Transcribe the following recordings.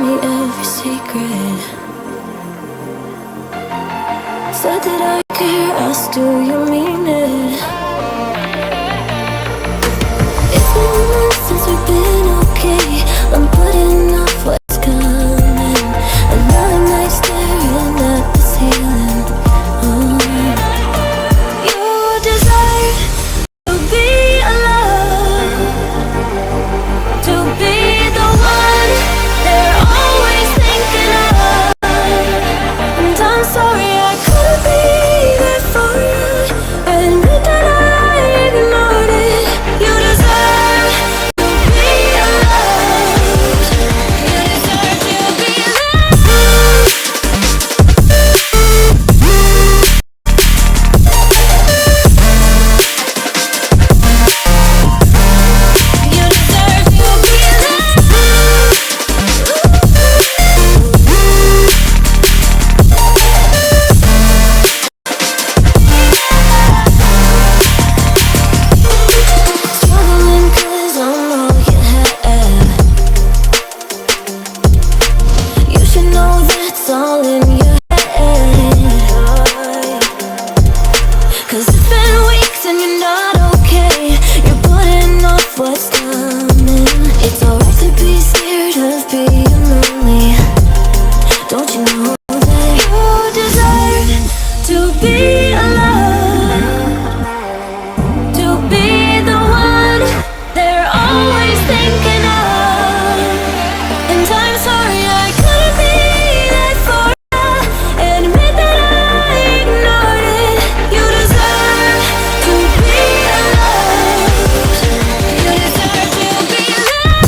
me every secret. Said that I care, asked do you mean it? It's been months since we've been okay. I'm putting off what's coming. Another night staring at the ceiling. You deserve to be alone, to be the one they're always thinking of. And I'm sorry I couldn't be there for you. Admit that I ignored it. You deserve to be alone. You deserve to be alone. You deserve to be alone. Struggling 'cause I'm all you have. You should know that's all in your head. 'Cause it's been weeks and you're not okay. You're putting off what's coming. It's alright to be scared of being lonely. Don't you know that you deserve to be alone, to be the one they're always thinking of? And I'm sorry I couldn't be there for you. Admit that I ignored it. You deserve to be alone. You deserve to be alone.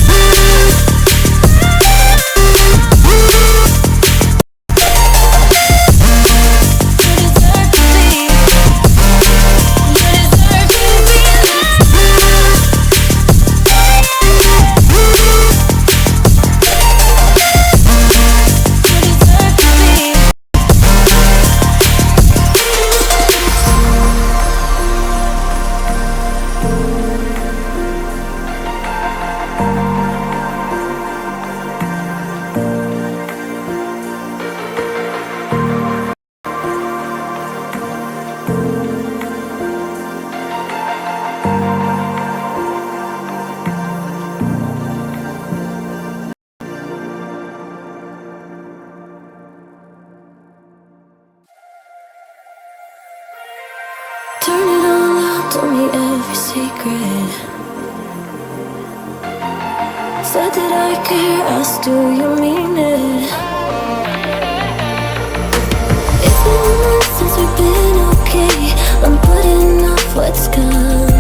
You deserve to be. You deserve to be alone. You deserve to be. Turn it all out, told me every secret. Said that I care, asked do you mean it? It's been months since we've been okay. I'm putting off what's coming.